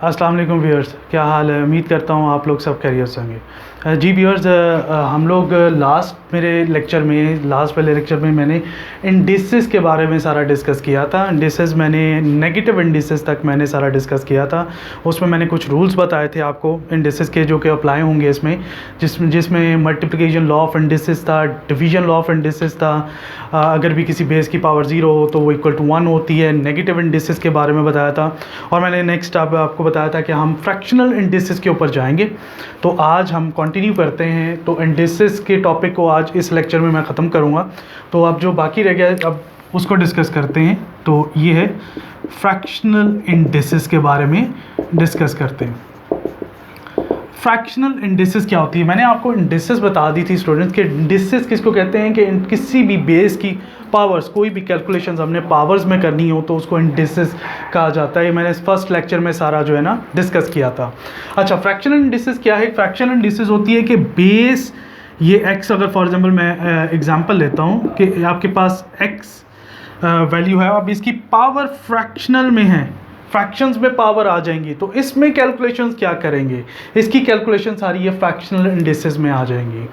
अस्सलाम वालेकुम व्यूअर्स, क्या हाल है। उम्मीद करता हूँ आप लोग सब खैरियत से होंगे। जी व्यूअर्स, हम लोग लास्ट वाले लेक्चर में मैंने इंडिसेस के बारे में सारा डिस्कस किया था। इंडिसेस मैंने नेगेटिव इंडिसेस तक मैंने सारा डिस्कस किया था। उसमें मैंने कुछ रूल्स बताए थे आपको इंडिसेस के, जो कि अप्लाई होंगे इसमें, जिसमें मल्टीप्लिकेशन लॉ ऑफ इंडिसेस था, डिवीजन लॉ ऑफ इंडिसेस था। अगर भी किसी बेस की पावर 0 हो तो वो इक्वल टू 1 होती है। नेगेटिव इंडिसेस के बारे में बताया था। और मैंने नेक्स्ट आपको बताया था कि हम फ्रैक्शनल इंडिसेस के ऊपर जाएंगे। तो आज हम कंटिन्यू करते हैं। तो इंडिसेस के टॉपिक को आज इस लेक्चर में मैं ख़त्म करूँगा। तो अब जो बाकी रह गया अब उसको डिस्कस करते हैं। तो ये है फ्रैक्शनल इंडिसेस के बारे में डिस्कस करते हैं। फ्रैक्शनल इंडिसेस क्या होती है? मैंने आपको इंडिसेस बता दी थी स्टूडेंट्स के। इंडिसेस किसको कहते हैं कि किसी भी बेस की पावर्स, कोई भी कैलकुलेशंस हमने पावर्स में करनी हो तो उसको इंडिसेस कहा जाता है। ये मैंने फर्स्ट लेक्चर में सारा जो है ना डिस्कस किया था। अच्छा, फ्रैक्शनल इंडिसेस क्या है? फ्रैक्शनल इंडिसेस होती है कि बेस ये x, अगर फॉर एग्जांपल मैं एग्जांपल लेता हूँ कि आपके पास x वैल्यू है, अब इसकी पावर फ्रैक्शनल में है, फ्रैक्शंस में पावर आ जाएंगी, तो इसमें कैलकुलेशंस क्या करेंगे? इसकी कैलकुलेशन सारी ये फ्रैक्शनल इंडिसेस में आ जाएंगी।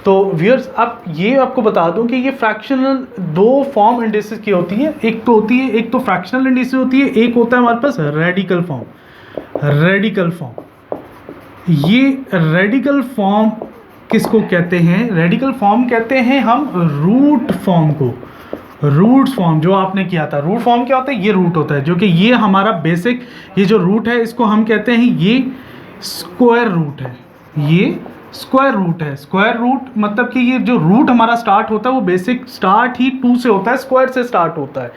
तो व्यूअर्स, अब ये आपको बता दूं कि ये फ्रैक्शनल दो फॉर्म इंडिसेस की होती है। एक तो फ्रैक्शनल इंडिसेस होती है, एक होता है हमारे पास रेडिकल फॉर्म। ये रेडिकल फॉर्म किसको कहते हैं? रेडिकल फॉर्म कहते हैं हम रूट फॉर्म को। रूट फॉर्म जो आपने किया था, रूट फॉर्म क्या होता है? ये रूट होता है, जो कि ये हमारा बेसिक, ये जो रूट है इसको हम कहते हैं ये स्क्वायर रूट है। ये स्क्वायर रूट है। स्क्वायर रूट मतलब कि ये जो रूट हमारा स्टार्ट होता है वो बेसिक स्टार्ट ही 2 से होता है, स्क्वायर से स्टार्ट होता है।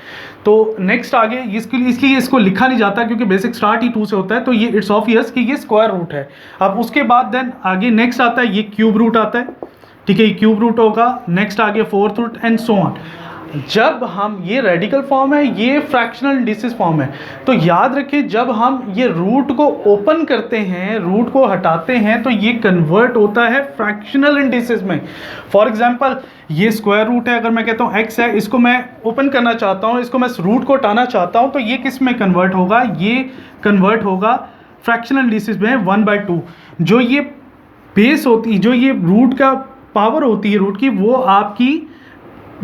तो नेक्स्ट आगे इसलिए इसको लिखा नहीं जाता क्योंकि बेसिक स्टार्ट ही 2 से होता है। तो ये इट्स ऑब्वियस कि ये स्क्वायर रूट है। अब उसके बाद देन आगे नेक्स्ट आता है ये क्यूब रूट आता है, ठीक है, ये क्यूब रूट होगा। नेक्स्ट आगे fourth root and so on. जब हम ये रेडिकल फॉर्म है, ये फ्रैक्शनल इंडिसेस फॉर्म है। तो याद रखें, जब हम ये रूट को ओपन करते हैं, रूट को हटाते हैं, तो ये कन्वर्ट होता है फ्रैक्शनल इंडिसेस में। फॉर एग्जांपल ये स्क्वायर रूट है, अगर मैं कहता हूँ x है, इसको मैं ओपन करना चाहता हूँ, इसको मैं रूट को हटाना चाहता हूँ, तो ये किस में कन्वर्ट होगा? ये कन्वर्ट होगा फ्रैक्शनल इंडिसेस में 1/2। जो ये बेस होती है, जो ये रूट का पावर होती है रूट की, वो आपकी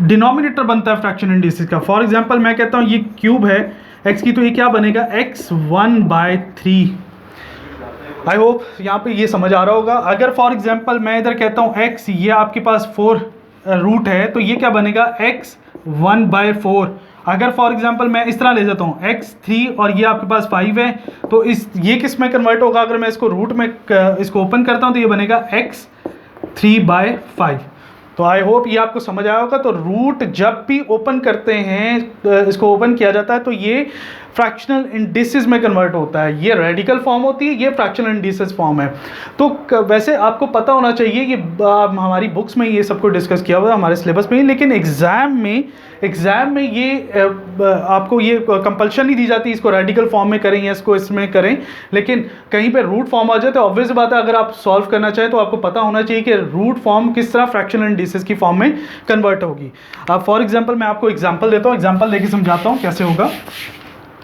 डिनोमिनेटर बनता है फ्रैक्शन इंडिसेस का। फॉर एग्जांपल मैं कहता हूँ ये क्यूब है x की, तो ये क्या बनेगा? x 1/3। आई होप यहाँ पे ये समझ आ रहा होगा। अगर फॉर एग्जांपल मैं इधर कहता हूँ x, ये आपके पास 4 रूट है, तो ये क्या बनेगा? x 1/4। अगर फॉर एग्जांपल मैं इस तरह ले जाता हूँ x 3 और ये आपके पास 5 है, तो ये किस में कन्वर्ट होगा? अगर मैं इसको रूट में इसको ओपन करता हूँ तो ये बनेगा x 3/5। तो आई होप ये आपको समझ आया होगा। तो रूट जब भी ओपन करते हैं, इसको ओपन किया जाता है, तो ये फ्रैक्शनल इंडिसेस में कन्वर्ट होता है। ये रेडिकल फॉर्म होती है, ये फ्रैक्शनल इंडिसेस फॉर्म है। तो वैसे आपको पता होना चाहिए, ये हमारी बुक्स में ये सबको डिस्कस किया हुआ है, हमारे सिलेबस में ही, लेकिन एग्ज़ाम में ये आपको ये कंपल्शन नहीं दी जाती इसको रेडिकल फॉर्म में करें या इसको इसमें करें। लेकिन कहीं पे रूट फॉर्म आ जाए तो ऑब्वियस बात है, अगर आप सॉल्व करना चाहें तो आपको पता होना चाहिए कि रूट फॉर्म किस तरह फ्रैक्शनल इंडिसेस की फॉर्म में कन्वर्ट होगी। अब फॉर एग्जांपल मैं आपको एग्जांपल देता हूँ, एग्जांपल देके समझाता हूँ कैसे होगा।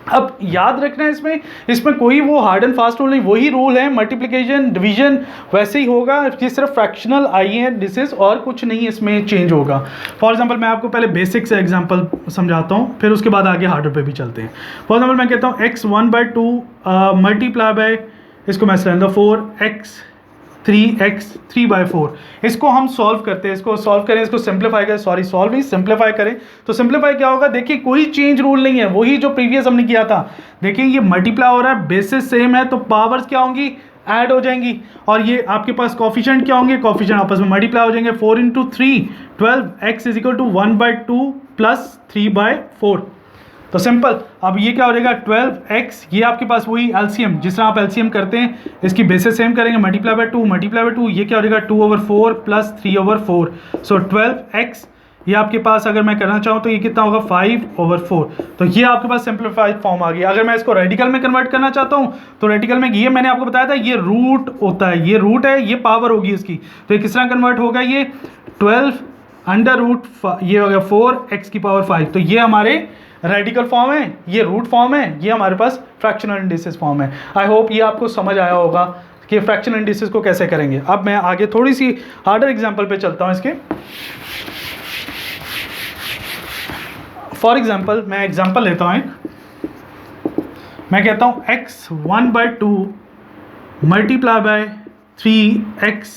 अब याद रखना है इसमें कोई वो हार्ड एंड फास्ट रूल नहीं, वही रूल है, मल्टीप्लिकेशन डिवीजन वैसे ही होगा, ये सिर्फ फ्रैक्शनल आई है इंडिसेस, और कुछ नहीं इसमें चेंज होगा। फॉर एग्जांपल मैं आपको पहले बेसिक से एग्जांपल समझाता हूँ, फिर उसके बाद आगे हार्डर पे भी चलते हैं। फॉर एग्जांपल मैं कहता हूँ x 1/2 मल्टीप्लाई बाय, इसको मैं 4x 3x 3/4। इसको हम सॉल्व करते हैं, इसको सॉल्व करें, इसको सिंप्लीफाई करें, सॉरी सॉल्व नहीं सिंप्लीफाई करें। तो सिंप्लीफाई क्या होगा? देखिए कोई चेंज रूल नहीं है, वही जो प्रीवियस हमने किया था। देखिए ये मल्टीप्लाई हो रहा है, बेसिस सेम है, तो पावर्स क्या होंगी? ऐड हो जाएंगी। और ये आपके पास कोफिशिएंट क्या होंगे? कोफिशिएंट आपस में मल्टीप्लाई हो जाएंगे। 4 × 3 12, x = 1/2 + 3/4। तो सिंपल। अब ये क्या हो जाएगा? 12x, ये आपके पास वही एलसीएम, जिस तरह आप एलसीएम करते हैं इसकी बेसिस सेम करेंगे, मल्टीप्लाई बाय 2, ये क्या हो जाएगा? 2/4 + 3/4। सो 12x, ये आपके पास अगर मैं करना चाहूँ तो ये कितना होगा? 5/4। तो ये आपके पास सिंप्लीफाइड फॉर्म आ गया। अगर मैं इसको रेडिकल में कन्वर्ट करना चाहता हूँ तो रेडिकल में ये मैंने आपको बताया था, ये रूट होता है, ये रूट है, ये पावर होगी इसकी। तो ये किस तरह कन्वर्ट होगा? ये 12 √, ये हो गया 4x⁵ तो ये हमारे रेडिकल फॉर्म है, ये रूट फॉर्म है, ये हमारे पास फ्रैक्शनल इंडिसेस फॉर्म है। आई होप ये आपको समझ आया होगा कि फ्रैक्शनल इंडिसेस को कैसे करेंगे। अब मैं आगे थोड़ी सी हार्डर एग्जांपल पे चलता हूँ इसके। फॉर एग्जांपल मैं एग्जांपल लेता हूँ मैं कहता हूँ x 1/2 multiply by 3x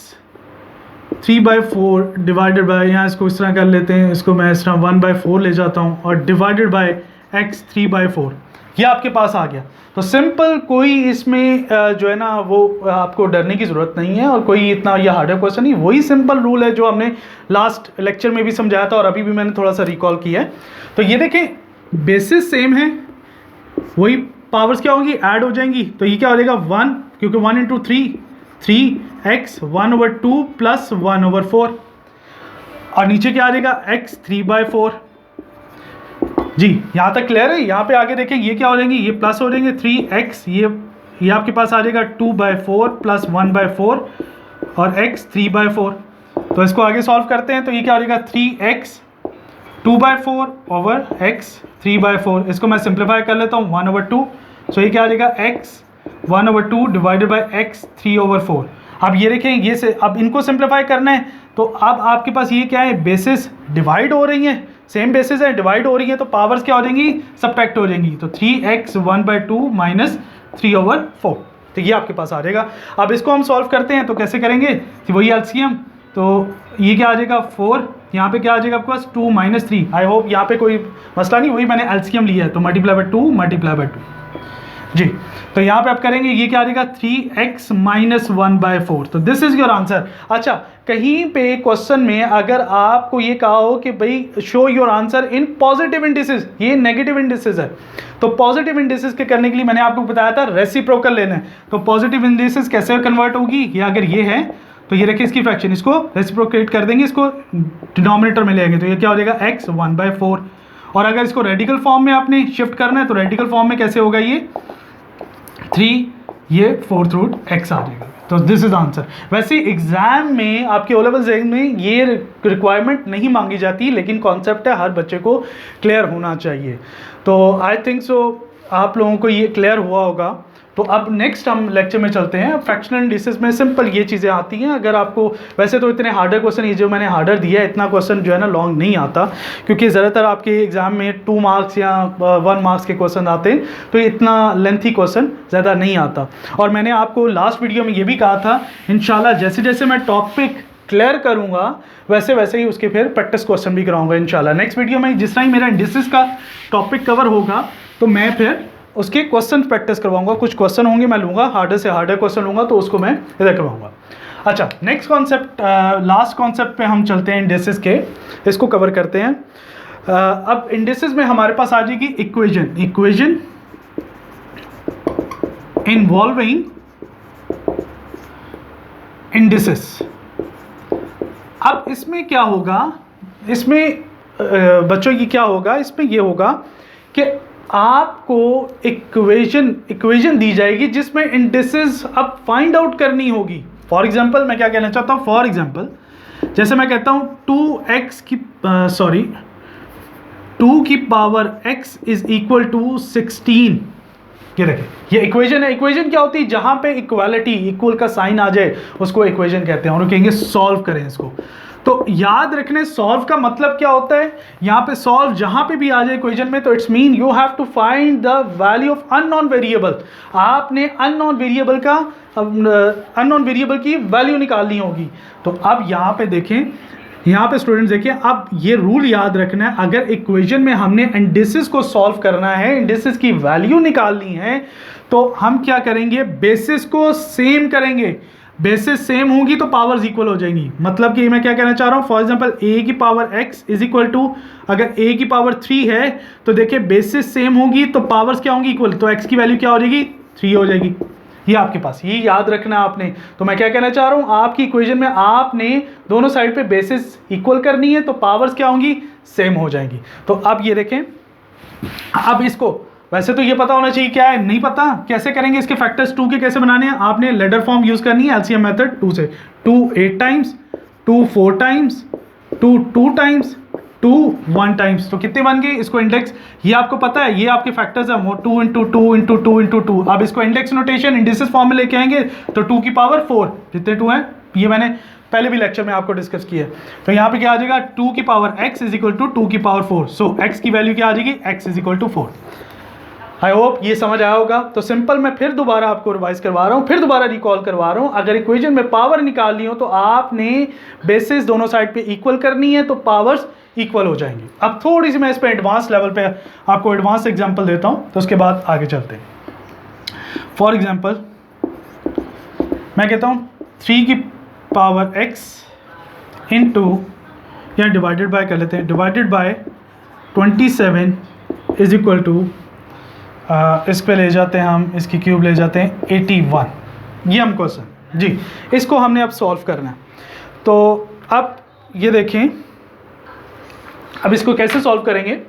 3/4 divided by, यहाँ इसको इस तरह कर लेते हैं, इसको मैं इस तरह 1/4 ले जाता हूँ और डिवाइडेड बाय x 3/4, ये आपके पास आ गया। तो सिंपल, कोई इसमें जो है ना वो आपको डरने की ज़रूरत नहीं है और कोई इतना ये हार्डर क्वेश्चन नहीं, वही सिंपल रूल है जो हमने लास्ट लेक्चर में भी समझाया था और अभी भी मैंने थोड़ा सा रिकॉल किया है। तो ये देखें, बेसिस सेम है, वही पावर्स क्या होंगी, ऐड हो जाएंगी। तो ये क्या हो जाएगा 1, क्योंकि 1 इंटू 3x 1/2 प्लस 1/4 और नीचे क्या आ जाएगा x 3/4। जी यहाँ तक क्लियर है। यहाँ पे आगे देखें ये क्या हो जाएंगे, ये प्लस हो जाएंगे 3x, ये आपके पास आ जाएगा 2/4 प्लस 1/4 और x 3/4। तो इसको आगे सॉल्व करते हैं तो ये क्या हो जाएगा 3x 2/4 ओवर x 3/4। इसको मैं सिंप्लीफाई कर लेता हूँ 1/2। सो ये क्या आ जाएगा x 1/2 डिवाइडेड बाई x 3/4। अब ये देखें, ये से अब इनको सिंप्लीफाई करना है तो अब आपके पास ये क्या है, बेसिस डिवाइड हो रही हैं, सेम बेसिस है, डिवाइड हो रही है, तो पावर्स क्या हो जाएंगी, सब्ट्रैक्ट हो जाएंगी। तो 3x 1/2 माइनस 3/4, तो ये आपके पास आ जाएगा। अब इसको हम सॉल्व करते हैं तो कैसे करेंगे, तो वही एलसीएम, तो ये क्या आ जाएगा 4, यहाँ पे क्या आ जाएगा आपके पास 2 माइनस 3। आई होप यहाँ पे कोई मसला नहीं, वही मैंने एलसीएम लिया है, तो मल्टीप्लाई बाय 2 मल्टीप्लाई बाय 2 जी। तो यहाँ पे आप करेंगे, ये क्या आ जाएगा 3x माइनस 1/4। तो दिस इज योर आंसर। अच्छा, कहीं पे क्वेश्चन में अगर आपको ये कहा हो कि भाई show your answer in positive indices, ये नेगेटिव इंडिसेस है, तो पॉजिटिव इंडिसेस के करने के लिए मैंने आपको बताया था रेसिप्रोकल लेना है। तो पॉजिटिव इंडिसेस कैसे कन्वर्ट होगी, ये अगर ये है तो ये रखिए इसकी फ्रैक्शन, इसको रेसिप्रोकेट कर देंगे, इसको डिनोमिनेटर में ले आएंगे, तो ये क्या हो जाएगा x 1/4। और अगर इसको रेडिकल फॉर्म में आपने शिफ्ट करना है तो रेडिकल फॉर्म में कैसे होगा, ये 3, ये 4th रूट x आ जाएगा। तो दिस इज आंसर। वैसे एग्जाम में आपके ओ लेवल एग्जाम में ये रिक्वायरमेंट नहीं मांगी जाती, लेकिन कॉन्सेप्ट है, हर बच्चे को क्लियर होना चाहिए। तो आई थिंक सो आप लोगों को ये क्लियर हुआ होगा। तो अब नेक्स्ट हम लेक्चर में चलते हैं। फ्रैक्शनल इंडिसेस में सिंपल ये चीज़ें आती हैं। अगर आपको वैसे तो इतने हार्डर क्वेश्चन, ये जो मैंने हार्डर दिया है, इतना क्वेश्चन जो है ना लॉन्ग नहीं आता, क्योंकि ज़्यादातर आपके एग्जाम में 2 मार्क्स या 1 मार्क्स के क्वेश्चन आते हैं, तो इतना लेंथी क्वेश्चन ज़्यादा नहीं आता। और मैंने आपको लास्ट वीडियो में ये भी कहा था, इंशाल्लाह जैसे जैसे मैं टॉपिक क्लियर करूंगा वैसे वैसे ही उसके फिर प्रैक्टिस क्वेश्चन भी कराऊंगा इंशाल्लाह। नेक्स्ट वीडियो में जिस तरह ही मेरा इंडिसेस का टॉपिक कवर होगा तो मैं फिर उसके क्वेश्चन प्रैक्टिस करवाऊंगा। कुछ क्वेश्चन होंगे मैं लूँगा, हार्डर से हार्डर क्वेश्चन लूँगा, तो उसको मैं इधर करवाऊंगा। अच्छा, नेक्स्ट कॉन्सेप्ट, लास्ट कॉन्सेप्ट पे हम चलते हैं इंडिसेस के, इसको कवर करते हैं। अब इंडिसेस में हमारे पास आ जाएगी इक्वेजन इन्वॉल्विंग इंडिसेस। अब इसमें क्या होगा, इसमें बच्चों की क्या होगा, इसमें ये होगा कि आपको इक्वेशन दी जाएगी जिसमें इंडिसेस अब फाइंड आउट करनी होगी। फॉर एग्जांपल मैं क्या कहना चाहता हूँ, फॉर एग्जांपल जैसे मैं कहता हूँ 2 की power x is equal to 16। ये देखिए, ये इक्वेशन है। इक्वेशन क्या होती है, जहां पे इक्वालिटी, इक्वल का साइन आ जाए उसको इक्वेशन कहते हैं, और कहेंगे सॉल्व करें इसको। तो याद रखने सॉल्व का मतलब क्या होता है, यहाँ पे सॉल्व जहां पे भी आ जाए इक्वेशन में, तो it's mean you have to find the value of unknown variable. आपने अननोन वेरिएबल की वैल्यू निकालनी होगी। तो अब यहाँ पे देखें, यहाँ पे स्टूडेंट्स देखिए, अब ये रूल याद रखना है, अगर इक्वेशन में हमने इंडिसेस को सॉल्व करना है, इंडिसेस की वैल्यू निकालनी है, तो हम क्या करेंगे, बेसिस को सेम करेंगे। बेसिस सेम होंगी तो पावर्स इक्वल हो जाएंगी। मतलब कि मैं क्या कहना चाह रहा हूँ, फॉर एग्जांपल a की power x is equal to, अगर a की पावर 3 है तो देखिए बेसिस सेम होगी तो पावर्स क्या होंगी, इक्वल। तो x की वैल्यू क्या हो जाएगी, 3 हो जाएगी। ये आपके पास, ये याद रखना आपने। तो मैं क्या कहना चाह रहा हूँ, आपकी इक्वेशन में आपने दोनों साइड पे बेसिस इक्वल करनी है तो पावर्स क्या होंगी, सेम हो जाएंगी। तो अब ये देखें, अब इसको वैसे तो ये पता होना चाहिए, क्या है नहीं पता, कैसे करेंगे इसके फैक्टर्स 2 के कैसे बनाने हैं। आपने लेडर फॉर्म यूज करनी है, एलसीएम मेथड 2 से। 2 8 टाइम्स, 2 4 टाइम्स, 2 2 टाइम्स, 2 1 टाइम्स, तो कितने बन गए इसको इंडेक्स, ये आपको पता है, ये आपके फैक्टर्स है 2 इंटू 2 इंटू 2 इंटू 2। अब इसको इंडेक्स नोटेशन इंडिसेस फॉर्म में लेके आएंगे तो 2 की पावर 4, जितने 2 हैं ये मैंने पहले भी लेक्चर में आपको डिस्कस किया है। तो यहाँ पे क्या आ जाएगा 2 की power x is equal to 2 की पावर 4, सो x की वैल्यू क्या आ जाएगी x is equal to 4। I hope ये समझ आया होगा। तो सिंपल मैं फिर दोबारा आपको रिवाइज करवा रहा हूँ, फिर दोबारा रिकॉल करवा रहा हूँ। अगर इक्वेशन में पावर निकालनी हो तो आपने बेसिस दोनों साइड पे इक्वल करनी है, तो पावर्स इक्वल हो जाएंगी। अब थोड़ी सी मैं इस पे एडवांस लेवल पे आपको एडवांस एग्जांपल देता हूँ, तो उसके बाद आगे चलते हैं। फॉर एग्जांपल मैं कहता हूँ 3 की पावर x इंटू, या डिवाइडेड बाय कर लेते हैं, divided by 27 is equal to, इस पे ले जाते हैं हम, इसकी क्यूब ले जाते हैं 81। ये हम क्वेश्चन जी, इसको हमने अब सॉल्व करना है। तो अब ये देखें, अब इसको कैसे सॉल्व करेंगे।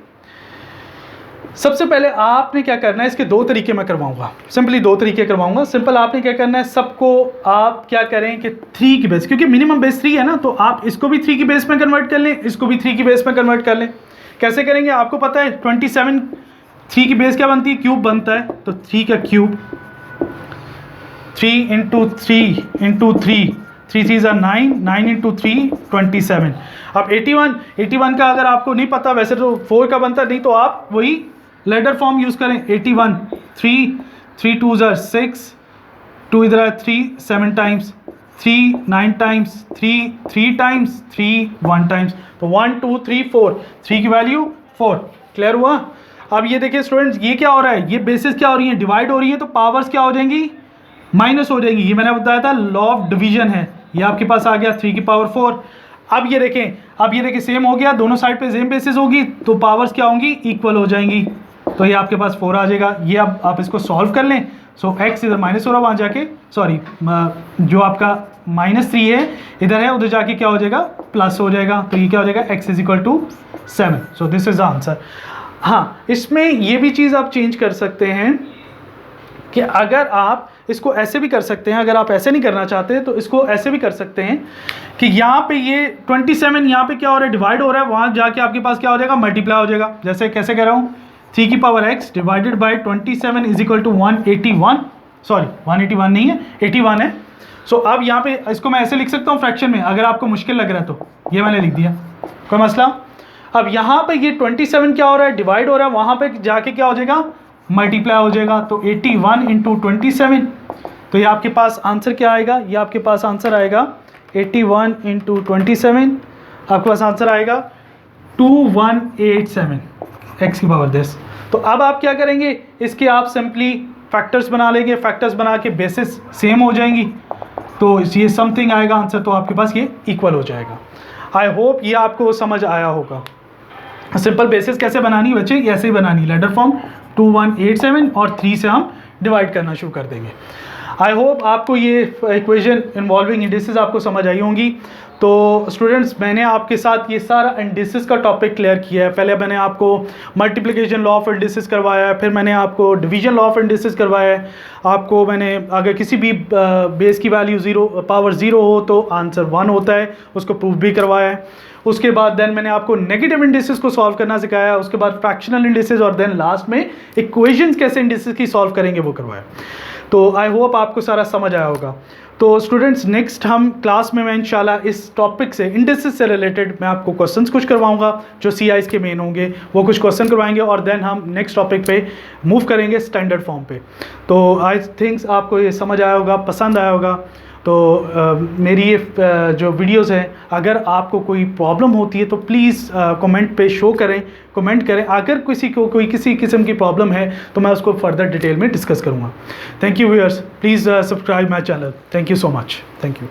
सबसे पहले आपने क्या करना है, इसके 2 तरीके मैं करवाऊंगा, सिंपली 2 तरीके करवाऊंगा। सिंपल आपने क्या करना है, सबको आप क्या करें कि 3 की बेस, क्योंकि मिनिमम बेस 3 है ना, तो आप इसको भी 3 की बेस में कन्वर्ट कर लें, इसको भी 3 की बेस में कन्वर्ट कर लें। कैसे करेंगे आपको पता है, 27 3 की बेस क्या बनती है, क्यूब बनता है, तो 3 का क्यूब, 3 इंटू 3 इंटू 3, 3 3 9, 9 इंटू 3 27। अब 81 का अगर आपको नहीं पता, वैसे तो 4 का बनता नहीं, तो आप वही लेडर फॉर्म यूज़ करें। 81 3 2 6, 2 इधर है 3 7 टाइम्स, 3 9 टाइम्स, 3 टाइम्स, 3 1 टाइम्स, तो 1 2 3 4, 3 की वैल्यू 4। क्लियर हुआ। अब ये देखिए स्टूडेंट्स, ये क्या हो रहा है, ये बेसिस क्या हो रही है, डिवाइड हो रही है, तो पावर्स क्या हो जाएंगी, माइनस हो जाएंगी। ये मैंने बताया था लॉ ऑफ डिवीजन है, ये आपके पास आ गया 3 की पावर 4। अब ये देखें सेम हो गया, दोनों साइड पे सेम बेसिस होगी, तो पावर्स क्या होंगी, इक्वल हो जाएंगी, तो ये आपके पास 4 आ जाएगा। ये अब आप इसको सॉल्व कर लें, सो x इधर माइनस हो रहा, वहाँ जाके सॉरी जो आपका -3 है इधर है, उधर जाके क्या हो जाएगा, प्लस हो जाएगा, तो ये क्या हो जाएगा x is equal to 7। So this is the answer. हाँ, इसमें ये भी चीज़ आप चेंज कर सकते हैं कि अगर आप इसको ऐसे भी कर सकते हैं, अगर आप ऐसे नहीं करना चाहते तो इसको ऐसे भी कर सकते हैं कि यहाँ पे ये 27 यहाँ पे क्या हो रहा है, डिवाइड हो रहा है, वहाँ जाके आपके पास क्या हो जाएगा, मल्टीप्लाई हो जाएगा। जैसे कैसे कह रहा हूँ, 3 की power x divided by 27 is equal to 181, sorry 181 नहीं है, 81 है। सो अब यहाँ पे इसको मैं ऐसे लिख सकता हूँ फ्रैक्शन में, अगर आपको मुश्किल लग रहा है तो ये मैंने लिख दिया, कोई मसला। अब यहाँ पे ये 27 क्या हो रहा है, डिवाइड हो रहा है, वहाँ पे जाके क्या हो जाएगा, मल्टीप्लाई हो जाएगा, तो 81 इंटू 27, तो ये आपके पास आंसर क्या आएगा, ये आपके पास आंसर आएगा 81 इंटू 27, आपके पास आंसर आएगा 2187 x की पावर 10। तो अब आप क्या करेंगे, इसके आप सिंपली फैक्टर्स बना लेंगे, फैक्टर्स बना के बेसिस सेम हो जाएंगी, तो ये समथिंग आएगा आंसर, तो आपके पास ये इक्वल हो जाएगा। आई होप ये आपको समझ आया होगा। सिंपल बेसिस कैसे बनानी बच्चे, ऐसे ही बनानी, लेडर फॉर्म 2187 और 3 से हम डिवाइड करना शुरू कर देंगे। आई होप आपको ये इक्वेशन इन्वॉल्विंग इंडिसेस आपको समझ आई होंगी। तो स्टूडेंट्स, मैंने आपके साथ ये सारा इंडिसेस का टॉपिक क्लियर किया है। पहले मैंने आपको मल्टीप्लिकेशन लॉ ऑफ इंडिसेस करवाया है, फिर मैंने आपको डिवीजन लॉ ऑफ इंडिसेस करवाया है, आपको मैंने अगर किसी भी बेस की वैल्यू पावर 0 हो तो आंसर 1 होता है, उसको प्रूफ भी करवाया है। उसके बाद देन मैंने आपको नेगेटिव इंडिसेस को सॉल्व करना सिखाया, उसके बाद फ्रैक्शनल इंडिसेस, और देन लास्ट में इक्वेशंस कैसे इंडिसेस की सॉल्व करेंगे वो करवाया। तो आई होप आपको सारा समझ आया होगा। तो स्टूडेंट्स, नेक्स्ट हम क्लास में मैं इंशाल्लाह इस टॉपिक से, इंडिसेस से रिलेटेड मैं आपको क्वेश्चंस कुछ करवाऊंगा जो CIs के मेन होंगे, वो कुछ क्वेश्चन करवाएंगे, और देन हम नेक्स्ट टॉपिक पे मूव करेंगे स्टैंडर्ड फॉर्म पे। तो आई थिंक्स आपको ये समझ आया होगा, पसंद आया होगा। तो मेरी ये जो वीडियोस हैं, अगर आपको कोई प्रॉब्लम होती है तो प्लीज़ कमेंट पे शो करें, कमेंट करें। अगर किसी को कोई किसी किस्म की प्रॉब्लम है तो मैं उसको फर्दर डिटेल में डिस्कस करूँगा। Thank you viewers, please subscribe my channel. Thank you so much, thank you.